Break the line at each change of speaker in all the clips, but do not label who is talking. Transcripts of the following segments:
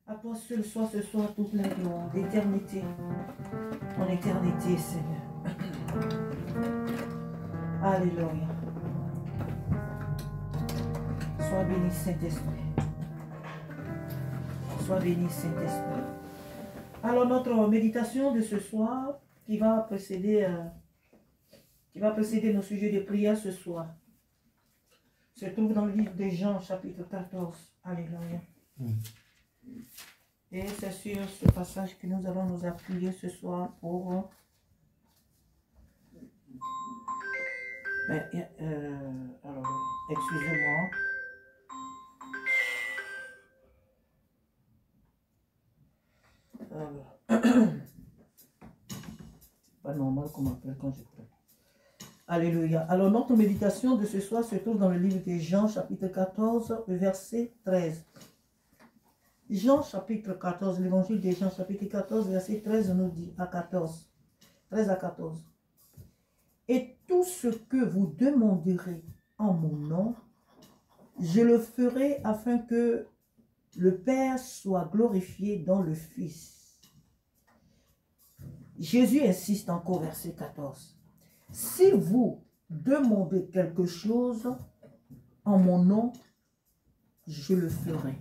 À toi seul soit ce soir toute la gloire, d'éternité en éternité, Seigneur. Alléluia. Sois béni, Saint-Esprit. Sois béni, Saint-Esprit. Alors, notre méditation de ce soir, qui va précéder nos sujets de prière ce soir, se trouve dans le livre de Jean, chapitre 14. Alléluia. Et c'est sur ce passage que nous allons nous appuyer ce soir pour... alors, excusez-moi. C'est pas normal qu'on m'appelle quand je prie. Alléluia. Alors, notre méditation de ce soir se trouve dans le livre de Jean, chapitre 14, verset 13. Jean, chapitre 14, l'évangile de Jean, chapitre 14, verset 13 nous dit à 14. 13 à 14. Et tout ce que vous demanderez en mon nom, je le ferai afin que le Père soit glorifié dans le Fils. Jésus insiste encore, verset 14. Si vous demandez quelque chose en mon nom, je le ferai.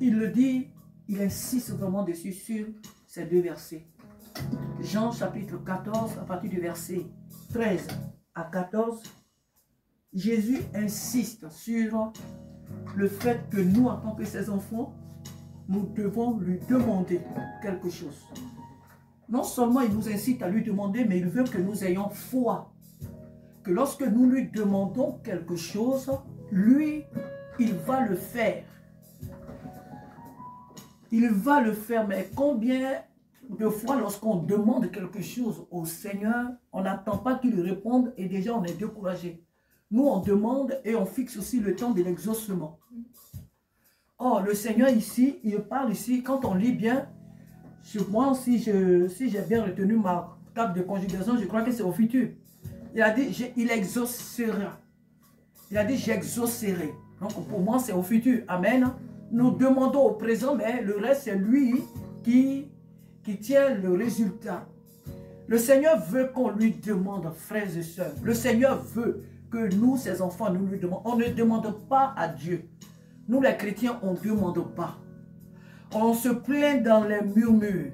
Il le dit, il insiste vraiment dessus sur ces deux versets. Jean chapitre 14, à partir du verset 13 à 14, Jésus insiste sur le fait que nous, en tant que ses enfants, nous devons lui demander quelque chose. Non seulement il nous incite à lui demander, mais il veut que nous ayons foi. Que lorsque nous lui demandons quelque chose, lui, il va le faire. Il va le faire, mais combien de fois lorsqu'on demande quelque chose au Seigneur, on n'attend pas qu'il réponde et déjà on est découragé. Nous, on demande et on fixe aussi le temps de l'exaucement. Or, le Seigneur ici, il parle ici, quand on lit bien, moi, si j'ai bien retenu ma table de conjugaison, je crois que c'est au futur. Il a dit, il exaucera. Il a dit, j'exaucerai. Donc, pour moi, c'est au futur. Amen. Nous demandons au présent, mais le reste, c'est lui qui tient le résultat. Le Seigneur veut qu'on lui demande, frères et sœurs. Le Seigneur veut que nous, ses enfants, nous lui demandons. On ne demande pas à Dieu. Nous, les chrétiens, on ne demande pas. On se plaint dans les murmures.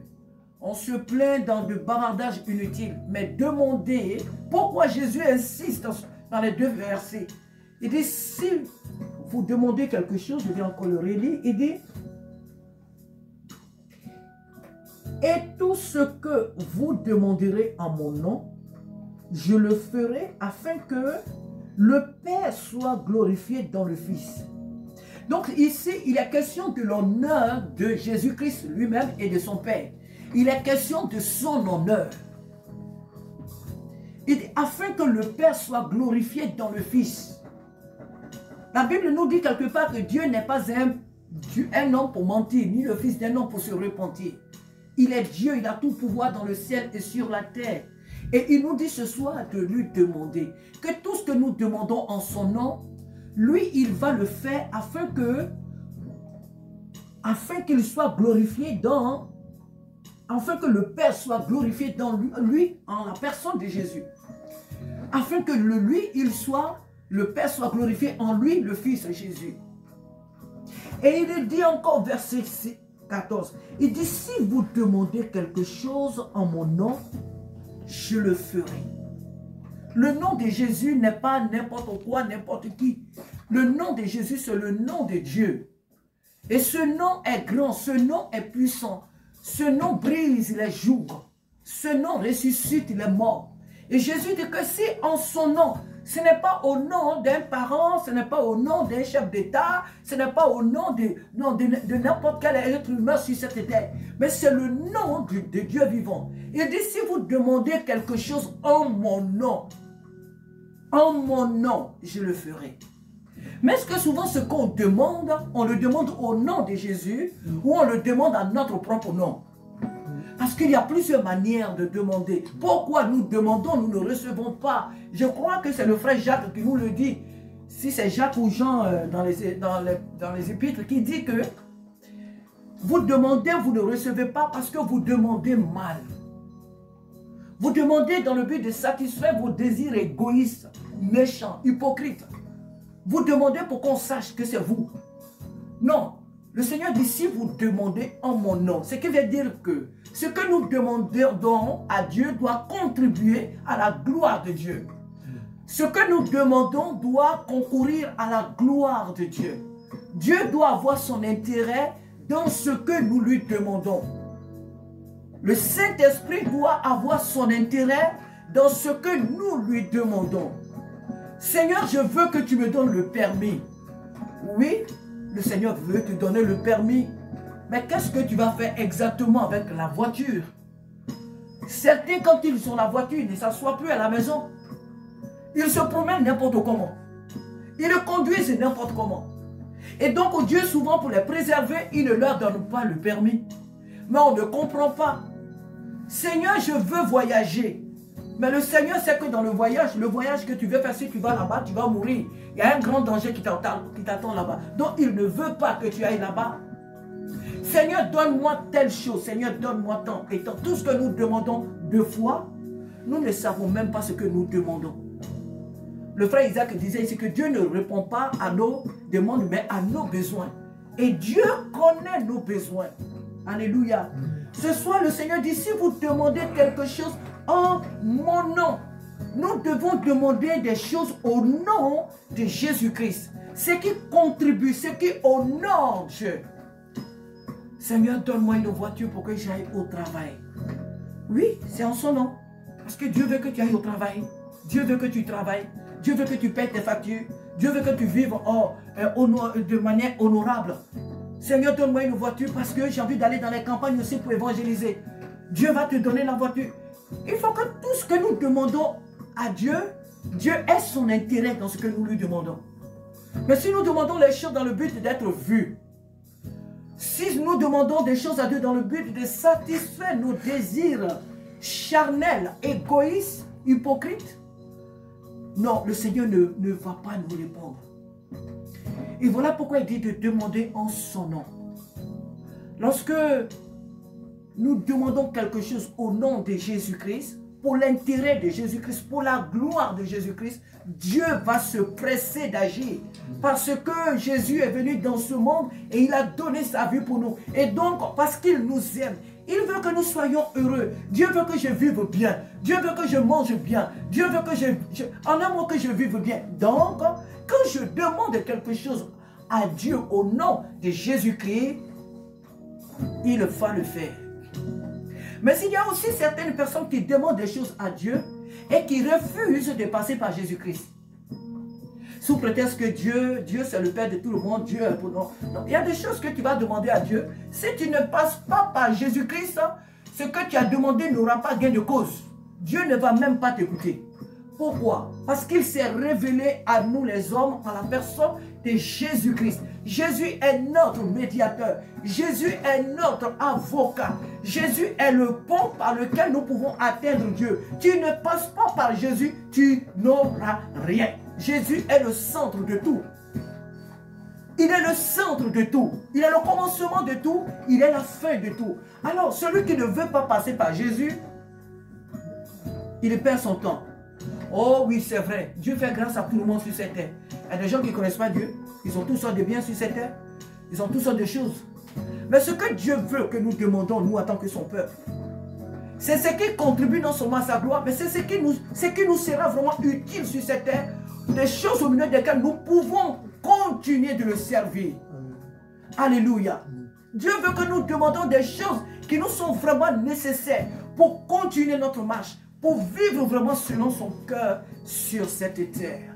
On se plaint dans le bavardage inutile. Mais demander, pourquoi Jésus insiste dans les deux versets. Il dit, si vous demandez quelque chose, je vais encore le relire, il dit, et tout ce que vous demanderez en mon nom, je le ferai afin que le Père soit glorifié dans le Fils. Donc ici, il est question de l'honneur de Jésus-Christ lui-même et de son Père. Il est question de son honneur. Il dit, afin que le Père soit glorifié dans le Fils. La Bible nous dit quelque part que Dieu n'est pas un homme pour mentir, ni le fils d'un homme pour se repentir. Il est Dieu, il a tout pouvoir dans le ciel et sur la terre. Et il nous dit ce soir de lui demander que tout ce que nous demandons en son nom, lui, il va le faire afin qu'il soit glorifié afin que le Père soit glorifié dans lui, en la personne de Jésus. Afin que le Père soit glorifié en lui, le Fils Jésus. Et il dit encore, verset 14, il dit, si vous demandez quelque chose en mon nom, je le ferai. Le nom de Jésus n'est pas n'importe quoi, n'importe qui. Le nom de Jésus, c'est le nom de Dieu. Et ce nom est grand, ce nom est puissant. Ce nom brise les jours. Ce nom ressuscite les morts. Et Jésus dit que si en son nom, ce n'est pas au nom d'un parent, ce n'est pas au nom d'un chef d'État, ce n'est pas au nom de n'importe quel être humain sur cette terre, mais c'est le nom de Dieu vivant. Il dit, si vous demandez quelque chose en mon nom, je le ferai. Mais est-ce que souvent ce qu'on demande, on le demande au nom de Jésus ou on le demande à notre propre nom? Parce qu'il y a plusieurs manières de demander. Pourquoi nous demandons, nous ne recevons pas? Je crois que c'est le frère Jacques qui nous le dit. Si c'est Jacques ou Jean dans les épîtres qui dit que Vous demandez, vous ne recevez pas parce que vous demandez mal. Vous demandez dans le but de satisfaire vos désirs égoïstes, méchants, hypocrites. Vous demandez pour qu'on sache que c'est vous. Non. Le Seigneur dit, si vous demandez en mon nom, ce qui veut dire que ce que nous demandons à Dieu doit contribuer à la gloire de Dieu. Ce que nous demandons doit concourir à la gloire de Dieu. Dieu doit avoir son intérêt dans ce que nous lui demandons. Le Saint-Esprit doit avoir son intérêt dans ce que nous lui demandons. Seigneur, je veux que tu me donnes le permis. Oui, le Seigneur veut te donner le permis. Mais qu'est-ce que tu vas faire exactement avec la voiture? Certains, quand ils ont la voiture, ils ne s'assoient plus à la maison. Ils se promènent n'importe comment. Ils le conduisent n'importe comment. Et donc Dieu, souvent pour les préserver, il ne leur donne pas le permis. Mais on ne comprend pas. Seigneur, je veux voyager. Mais le Seigneur sait que dans le voyage que tu veux faire, si tu vas là-bas, tu vas mourir. Il y a un grand danger qui t'attend là-bas. Donc il ne veut pas que tu ailles là-bas. Seigneur, donne-moi telle chose. Seigneur, donne-moi tant et tant. Tout ce que nous demandons deux fois, nous ne savons même pas ce que nous demandons. Le frère Isaac disait ici que Dieu ne répond pas à nos demandes, mais à nos besoins. Et Dieu connaît nos besoins. Alléluia. Ce soir, le Seigneur dit, si vous demandez quelque chose en mon nom, nous devons demander des choses au nom de Jésus-Christ. Ce qui contribue, ce qui honore Dieu. Seigneur, donne-moi une voiture pour que j'aille au travail. Oui, c'est en son nom. Parce que Dieu veut que tu ailles au travail. Dieu veut que tu travailles. Dieu veut que tu payes tes factures. Dieu veut que tu vives de manière honorable. Seigneur, donne-moi une voiture parce que j'ai envie d'aller dans les campagnes aussi pour évangéliser. Dieu va te donner la voiture. Il faut que tout ce que nous demandons à Dieu, Dieu ait son intérêt dans ce que nous lui demandons. Mais si nous demandons les choses dans le but d'être vus, si nous demandons des choses à Dieu dans le but de satisfaire nos désirs charnels, égoïstes, hypocrites, non, le Seigneur ne va pas nous répondre. Et voilà pourquoi il dit de demander en son nom. Lorsque nous demandons quelque chose au nom de Jésus-Christ, pour l'intérêt de Jésus-Christ, pour la gloire de Jésus-Christ, Dieu va se presser d'agir. Parce que Jésus est venu dans ce monde et il a donné sa vie pour nous. Et donc, parce qu'il nous aime, il veut que nous soyons heureux. Dieu veut que je vive bien. Dieu veut que je mange bien. Dieu veut que en un mot, que je vive bien. Donc, quand je demande quelque chose à Dieu au nom de Jésus-Christ, il va le faire. Mais il y a aussi certaines personnes qui demandent des choses à Dieu et qui refusent de passer par Jésus-Christ. Sous prétexte que Dieu c'est le Père de tout le monde, Dieu est pour nous. Donc, il y a des choses que tu vas demander à Dieu. Si tu ne passes pas par Jésus-Christ, ce que tu as demandé n'aura pas gain de cause. Dieu ne va même pas t'écouter. Pourquoi? Parce qu'il s'est révélé à nous les hommes en la personne de Jésus-Christ. Jésus est notre médiateur. Jésus est notre avocat. Jésus est le pont par lequel nous pouvons atteindre Dieu. Tu ne passes pas par Jésus, tu n'auras rien. Jésus est le centre de tout. Il est le centre de tout. Il est le commencement de tout. Il est la fin de tout. Alors, celui qui ne veut pas passer par Jésus, il perd son temps. Oh oui, c'est vrai. Dieu fait grâce à tout le monde sur cette terre. Il y a des gens qui ne connaissent pas Dieu. Ils ont toutes sortes de biens sur cette terre. Ils ont toutes sortes de choses. Mais ce que Dieu veut que nous demandons, nous, en tant que son peuple, c'est ce qui contribue non seulement à sa gloire, mais c'est ce qui nous sera vraiment utile sur cette terre. Des choses au milieu desquelles nous pouvons continuer de le servir. Alléluia. Dieu veut que nous demandons des choses qui nous sont vraiment nécessaires pour continuer notre marche, pour vivre vraiment selon son cœur sur cette terre.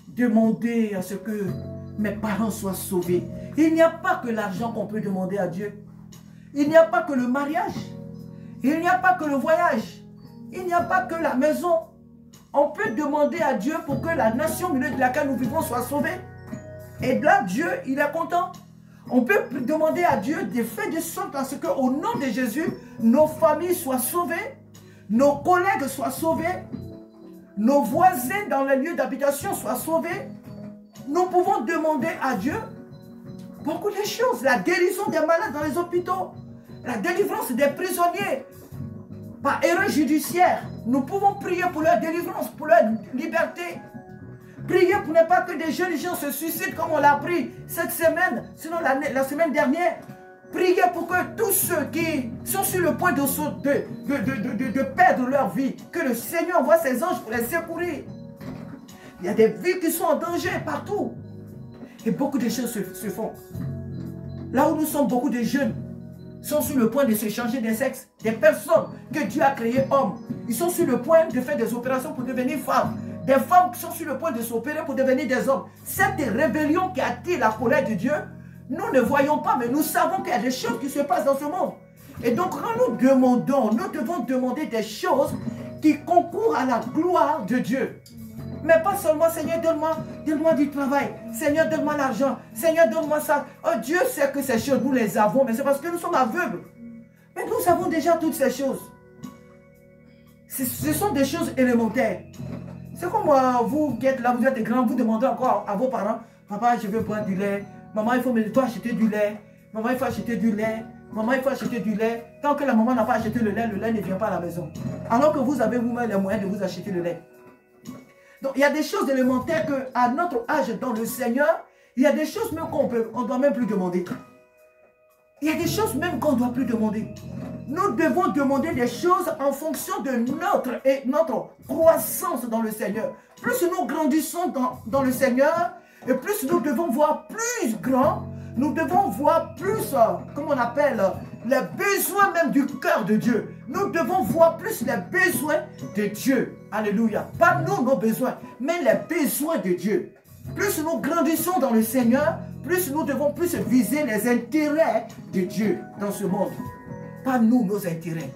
Demander à ce que mes parents soient sauvés. Il n'y a pas que l'argent qu'on peut demander à Dieu. Il n'y a pas que le mariage. Il n'y a pas que le voyage. Il n'y a pas que la maison. On peut demander à Dieu pour que la nation au milieu de laquelle nous vivons soit sauvée. Et là, Dieu, il est content. On peut demander à Dieu de faire de sorte à ce qu'au nom de Jésus, nos familles soient sauvées, nos collègues soient sauvés, nos voisins dans les lieux d'habitation soient sauvés. Nous pouvons demander à Dieu Beaucoup de choses. La guérison des malades dans les hôpitaux. La délivrance des prisonniers. Par erreur judiciaire. Nous pouvons prier pour leur délivrance, pour leur liberté. Priez pour ne pas que des jeunes gens se suicident comme on l'a appris cette semaine, sinon la semaine dernière. Priez pour que tous ceux qui sont sur le point de perdre leur vie, que le Seigneur envoie ses anges pour les secourir. Il y a des vies qui sont en danger partout. Et beaucoup de choses se font. Là où nous sommes, beaucoup de jeunes sont sur le point de se changer de sexe. Des personnes que Dieu a créées hommes. Ils sont sur le point de faire des opérations pour devenir femmes. Des femmes qui sont sur le point de s'opérer pour devenir des hommes. Cette rébellion qui attire la colère de Dieu, nous ne voyons pas, mais nous savons qu'il y a des choses qui se passent dans ce monde. Et donc, quand nous demandons, nous devons demander des choses qui concourent à la gloire de Dieu. Mais pas seulement, Seigneur, donne-moi du travail. Seigneur, donne-moi l'argent. Seigneur, donne-moi ça. Oh, Dieu sait que ces choses, nous les avons, mais c'est parce que nous sommes aveugles. Mais nous avons déjà toutes ces choses. Ce sont des choses élémentaires. C'est comme vous qui êtes là, vous êtes grand, vous demandez encore à vos parents, papa, je veux boire du lait. Maman, il faut toi acheter du lait. Maman, il faut acheter du lait. Maman, il faut acheter du lait. Tant que la maman n'a pas acheté le lait ne vient pas à la maison. Alors que vous avez vous-même les moyens de vous acheter le lait. Donc, il y a des choses élémentaires qu'à notre âge dans le Seigneur, il y a des choses même qu'on ne doit même plus demander. Il y a des choses même qu'on ne doit plus demander. Nous devons demander des choses en fonction de notre croissance dans le Seigneur. Plus nous grandissons dans le Seigneur, et plus nous devons voir plus grand, nous devons voir plus, comment on appelle, les besoins même du cœur de Dieu. Nous devons voir plus les besoins de Dieu. Alléluia. Pas nous, nos besoins, mais les besoins de Dieu. Plus nous grandissons dans le Seigneur, plus nous devons plus viser les intérêts de Dieu dans ce monde. Pas nous, nos intérêts,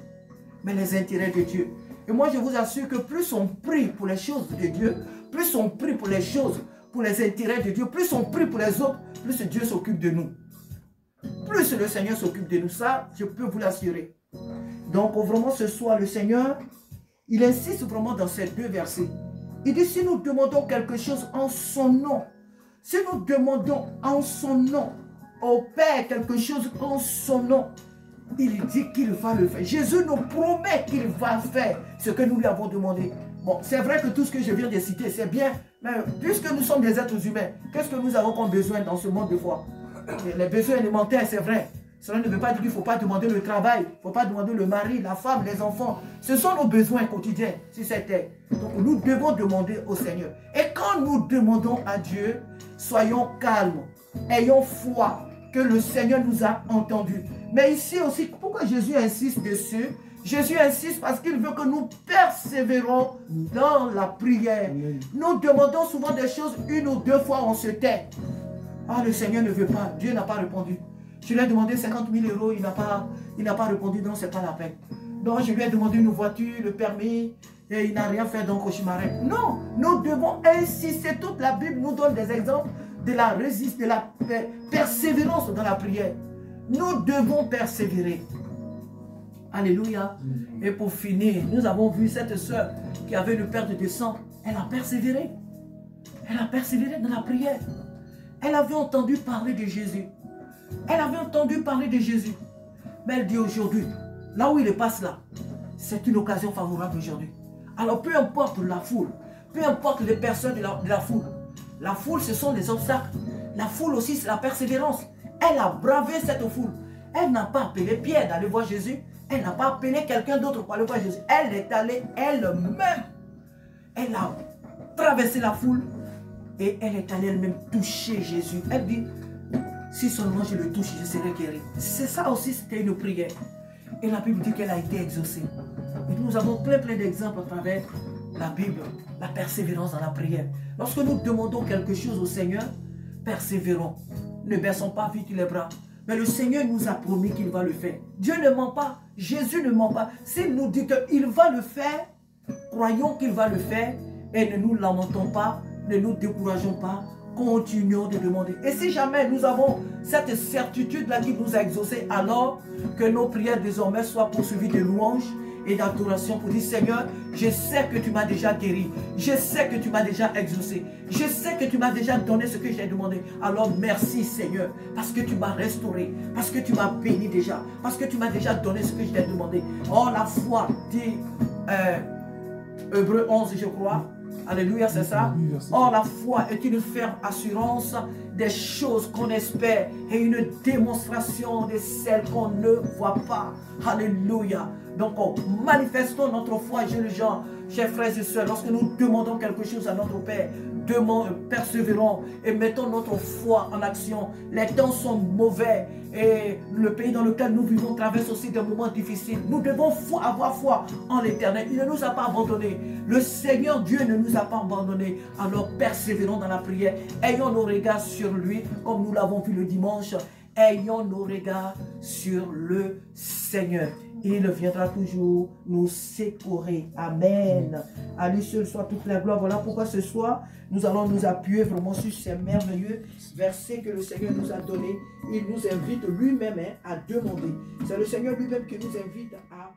mais les intérêts de Dieu. Et moi, je vous assure que plus on prie pour les choses de Dieu, plus on prie pour les choses, pour les intérêts de Dieu, plus on prie pour les autres, plus Dieu s'occupe de nous. Plus le Seigneur s'occupe de nous, ça, je peux vous l'assurer. Donc, vraiment, ce soir, le Seigneur, il insiste vraiment dans ces deux versets. Il dit, si nous demandons quelque chose en son nom, si nous demandons en son nom, au Père quelque chose en son nom, il dit qu'il va le faire. Jésus nous promet qu'il va faire ce que nous lui avons demandé. Bon, c'est vrai que tout ce que je viens de citer, c'est bien, mais puisque nous sommes des êtres humains, qu'est-ce que nous avons comme besoin dans ce monde de foi? Les besoins élémentaires, c'est vrai. Cela ne veut pas dire qu'il ne faut pas demander le travail, il ne faut pas demander le mari, la femme, les enfants. Ce sont nos besoins quotidiens sur cette terre. Donc nous devons demander au Seigneur. Et quand nous demandons à Dieu, soyons calmes, ayons foi que le Seigneur nous a entendus. Mais ici aussi, pourquoi Jésus insiste dessus? Jésus insiste parce qu'il veut que nous persévérons dans la prière. Amen. Nous demandons souvent des choses, une ou deux fois on se tait. Ah, le Seigneur ne veut pas, Dieu n'a pas répondu. Je lui ai demandé 50 000 €, il n'a pas répondu, donc c'est pas la peine. Donc je lui ai demandé une voiture, le permis, et il n'a rien fait, donc je m'arrête. Non, nous devons insister. Toute la Bible nous donne des exemples de la résistance, de la persévérance dans la prière. Nous devons persévérer. Alléluia. Et pour finir, nous avons vu cette sœur qui avait une perte de sang. Elle a persévéré. Elle a persévéré dans la prière. Elle avait entendu parler de Jésus. Elle avait entendu parler de Jésus. Mais elle dit aujourd'hui, là où il passe là, c'est une occasion favorable aujourd'hui. Alors peu importe la foule, peu importe les personnes de la foule. La foule, ce sont les obstacles. La foule aussi, c'est la persévérance. Elle a bravé cette foule. Elle n'a pas appelé Pierre d'aller voir Jésus. Elle n'a pas appelé quelqu'un d'autre pour aller voir Jésus. Elle est allée elle-même. Elle a traversé la foule et elle est allée elle-même toucher Jésus. Elle dit, si seulement je le touche, je serai guéri. C'est ça aussi, c'était une prière. Et la Bible dit qu'elle a été exaucée. Et nous avons plein d'exemples à travers la Bible, la persévérance dans la prière. Lorsque nous demandons quelque chose au Seigneur, persévérons. Ne baissons pas vite les bras. Mais le Seigneur nous a promis qu'il va le faire. Dieu ne ment pas. Jésus ne ment pas. S'il nous dit qu'il va le faire, croyons qu'il va le faire et ne nous lamentons pas, ne nous décourageons pas, continuons de demander. Et si jamais nous avons cette certitude-là qui nous a exaucés, alors que nos prières désormais soient poursuivies de louanges et d'adoration pour dire, Seigneur, je sais que tu m'as déjà guéri. Je sais que tu m'as déjà exaucé. Je sais que tu m'as déjà donné ce que j'ai demandé. Alors merci Seigneur, parce que tu m'as restauré, parce que tu m'as béni déjà, parce que tu m'as déjà donné ce que je t'ai demandé. Oh, la foi, dit Hébreux 11, je crois. Alléluia, c'est ça. Or, la foi est une ferme assurance des choses qu'on espère et une démonstration de celles qu'on ne voit pas. Alléluia. Donc, manifestons notre foi, jeunes gens, chers frères et sœurs, lorsque nous demandons quelque chose à notre Père, persévérons et mettons notre foi en action. Les temps sont mauvais et le pays dans lequel nous vivons traverse aussi des moments difficiles. Nous devons avoir foi en l'Éternel. Il ne nous a pas abandonnés. Le Seigneur Dieu ne nous a pas abandonnés. Alors persévérons dans la prière. Ayons nos regards sur lui, comme nous l'avons vu le dimanche. Ayons nos regards sur le Seigneur. Il viendra toujours nous secourir. Amen. À lui seul soit toute la gloire. Voilà pourquoi ce soir, nous allons nous appuyer vraiment sur ces merveilleux versets que le Seigneur nous a donnés. Il nous invite lui-même à demander. C'est le Seigneur lui-même qui nous invite à